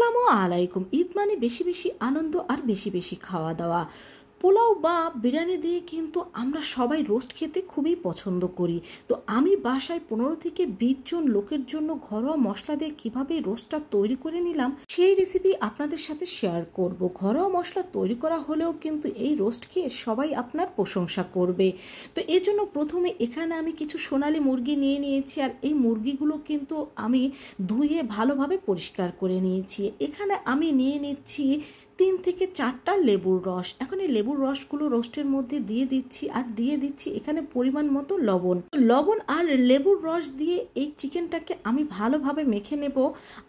আসসালামু আলাইকুম। ঈদ মানে বেশি বেশি আনন্দ আর বেশি বেশি খাওয়া দাওয়া। পোলাও বা বিরিয়ানি দিয়ে কিন্তু আমরা সবাই রোস্ট খেতে খুবই পছন্দ করি। তো আমি বাসায় 15 থেকে 20 জন লোকের জন্য ঘরোয়া মশলা দিয়ে কিভাবে রোস্টটা তৈরি করে নিলাম সেই রেসিপি আপনাদের সাথে শেয়ার করব। ঘরোয়া মশলা তৈরি করা হলেও কিন্তু এই রোস্ট খেয়ে সবাই আপনার প্রশংসা করবে। তো এর জন্য প্রথমে এখানে আমি কিছু সোনালী মুরগি নিয়ে নিয়েছি, আর এই মুরগিগুলো কিন্তু আমি ধুয়ে ভালোভাবে পরিষ্কার করে নিয়েছি। এখানে আমি নিয়ে নিচ্ছি 3 থেকে 4টা লেবুর রস। এখন এই লেবুর রসগুলো রোস্টের মধ্যে দিয়ে দিচ্ছি, আর দিয়ে দিচ্ছি এখানে পরিমাণ মতো লবণ আর লেবুর রস দিয়ে এই চিকেনটাকে আমি ভালোভাবে মেখে নেব।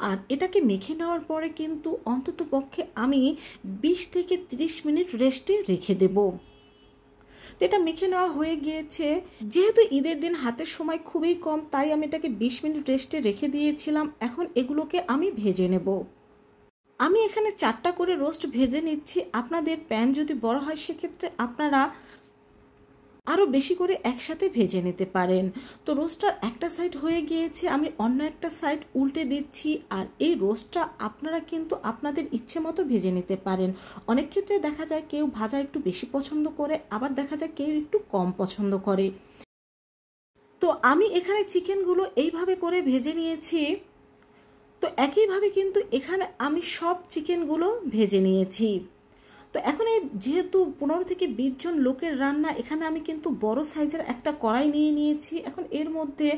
আর এটাকে মেখে নেওয়ার পরে কিন্তু অন্তত পক্ষে আমি 20 থেকে 30 মিনিট রেস্টে রেখে দেব। তো এটা মেখে নেওয়া হয়ে গিয়েছে। যেহেতু ঈদের দিন হাতের সময় খুবই কম, তাই আমি এটাকে 20 মিনিট রেস্টে রেখে দিয়েছিলাম। এখন এগুলোকে আমি ভেজে নেব। আমি এখানে 4টা করে রোস্ট ভেজে নিচ্ছি। আপনাদের প্যান যদি বড় হয় সেক্ষেত্রে আপনারা আরও বেশি করে একসাথে ভেজে নিতে পারেন। তো রোস্টটার একটা সাইড হয়ে গিয়েছে, আমি অন্য একটা সাইড উল্টে দিচ্ছি। আর এই রোস্টটা আপনারা কিন্তু আপনাদের ইচ্ছে মতো ভেজে নিতে পারেন। অনেক ক্ষেত্রে দেখা যায় কেউ ভাজা একটু বেশি পছন্দ করে, আবার দেখা যায় কেউ একটু কম পছন্দ করে। তো আমি এখানে চিকেনগুলো এইভাবে করে ভেজে নিয়েছি। তো একইভাবে কিন্তু এখানে আমি সব চিকেনগুলো ভেজে নিয়েছি। তো এখন এই যেহেতু 15 থেকে 20 জন লোকের রান্না, এখানে আমি কিন্তু বড় সাইজের একটা কড়াই নিয়ে নিয়েছি। এখন এর মধ্যে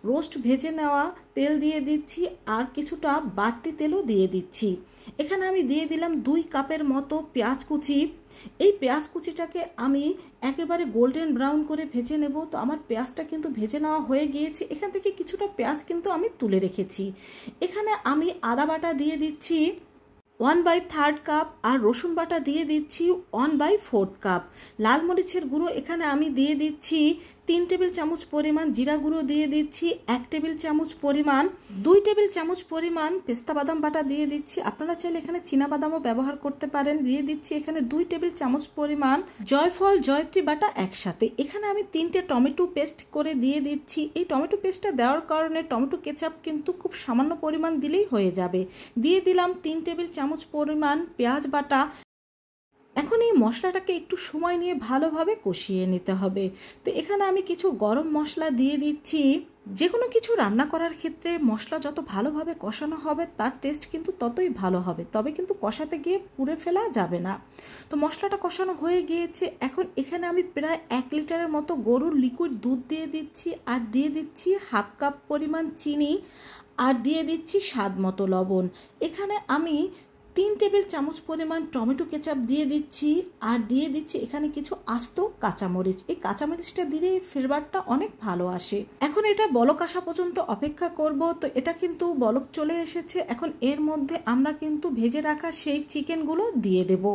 রোস্ট ভেজে নেওয়া তেল দিয়ে দিচ্ছি, আর কিছুটা বাড়তি তেলও দিয়ে দিচ্ছি। এখানে আমি দিয়ে দিলাম 2 কাপের মতো পেঁয়াজ কুচি। এই পেঁয়াজ কুচিটাকে আমি একেবারে গোল্ডেন ব্রাউন করে ভেজে নেব। তো আমার পেঁয়াজটা কিন্তু ভেজে নেওয়া হয়ে গিয়েছে। এখান থেকে কিছুটা পেঁয়াজ কিন্তু আমি তুলে রেখেছি। এখানে আমি আদা বাটা দিয়ে দিচ্ছি 1/3 কাপ, আর রসুন বাটা দিয়ে দিচ্ছি 1/4 কাপ। লাল মরিচের গুঁড়ো এখানে আমি দিয়ে দিচ্ছি 3 টেবিল চামচ পরিমাণ, জিরা গুঁড়ো দিয়ে দিচ্ছি 1 টেবিল চামচ পরিমাণ, 2 টেবিল চামচ পরিমাণ পেস্তা বাদাম বাটা দিয়ে দিচ্ছি। আপনারা চাইলে এখানে চীনা বাদামও ব্যবহার করতে পারেন। দিয়ে দিচ্ছি এখানে 2 টেবিল চামচ পরিমাণ জয়ফল জয়ত্রী বাটা একসাথে। এখানে আমি 3টে টমেটো পেস্ট করে দিয়ে দিচ্ছি। এই টমেটো পেস্টটা দেওয়ার কারণে টমেটো কেচাপ কিন্তু খুব সামান্য পরিমাণ দিলেই হয়ে যাবে। দিয়ে দিলাম 3 টেবিল চামচ পরিমাণ পেঁয়াজ বাটা। এখন এই মশলাটাকে একটু সময় নিয়ে ভালোভাবে কষিয়ে নিতে হবে। তো এখানে আমি কিছু গরম মশলা দিয়ে দিচ্ছি। যে কোনো কিছু রান্না করার ক্ষেত্রে মশলা যত ভালোভাবে কষানো হবে তার টেস্ট কিন্তু ততই ভালো হবে, তবে কিন্তু কষাতে গিয়ে পুড়ে ফেলা যাবে না। তো মশলাটা কষানো হয়ে গিয়েছে। এখন এখানে আমি প্রায় 1 লিটারের মতো গরুর লিকুইড দুধ দিয়ে দিচ্ছি, আর দিয়ে দিচ্ছি 1/2 কাপ পরিমাণ চিনি, আর দিয়ে দিচ্ছি স্বাদ মতো লবণ। এখানে আমি 3 টেবিল চামচ পরিমাণ টমেটো কেচাপ দিয়ে দিচ্ছি, আর দিয়ে দিচ্ছি এখানে কিছু আস্ত কাঁচামরিচ। এই কাঁচামরিচটা দিলে ফ্লেভারটা অনেক ভালো আসে। এখন এটা বলক আসা পর্যন্ত অপেক্ষা করব। তো এটা কিন্তু বলক চলে এসেছে। এখন এর মধ্যে আমরা কিন্তু ভেজে রাখা সেই চিকেনগুলো দিয়ে দেব।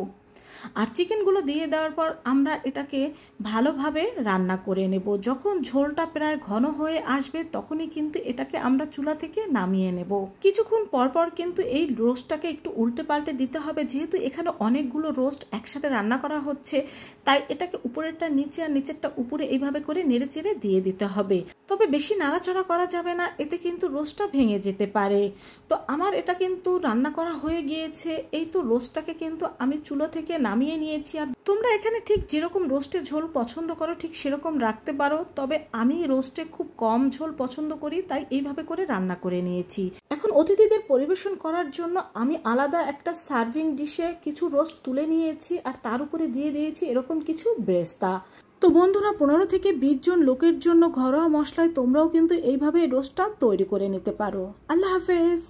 আর চিকেনগুলো দিয়ে দেওয়ার পর আমরা এটাকে ভালোভাবে রান্না করে নেব। যখন ঝোলটা প্রায় ঘন হয়ে আসবে তখনই কিন্তু এটাকে আমরা চুলা থেকে নামিয়ে নেব। কিছুক্ষণ পরপর কিন্তু এই রোস্টটাকে একটু উল্টে পাল্টে দিতে হবে। যেহেতু এখানে অনেকগুলো রোস্ট একসাথে রান্না করা হচ্ছে, তাই এটাকে উপরেরটা নিচে আর নিচেরটা উপরে এইভাবে করে নেড়ে চেড়ে দিয়ে দিতে হবে। তবে বেশি নাড়াচাড়া করা যাবে না, এতে কিন্তু রোস্টটা ভেঙে যেতে পারে। তো আমার এটা কিন্তু রান্না করা হয়ে গিয়েছে। এই তো রোস্টটাকে কিন্তু আমি চুলো থেকে নামিয়ে নিয়েছি। আর তোমরা এখানে ঠিক যেরকম রোস্টের ঝোল পছন্দ করো ঠিক সেরকম রাখতে পারো, তবে আমি রোস্টে খুব কম ঝোল পছন্দ করি, তাই এইভাবে করে রান্না করে নিয়েছি। এখন অতিথিদের পরিবেশন করার জন্য আমি আলাদা একটা সার্ভিং ডিশে কিছু রোস্ট তুলে নিয়েছি, আর তার উপরে দিয়ে দিয়েছি এরকম কিছু বেরেস্তা। তো বন্ধুরা, 15 থেকে 20 জন লোকের জন্য ঘরোয়া মশলায় তোমরাও কিন্তু এইভাবে রোস্টটা তৈরি করে নিতে পারো। আল্লাহ হাফেজ।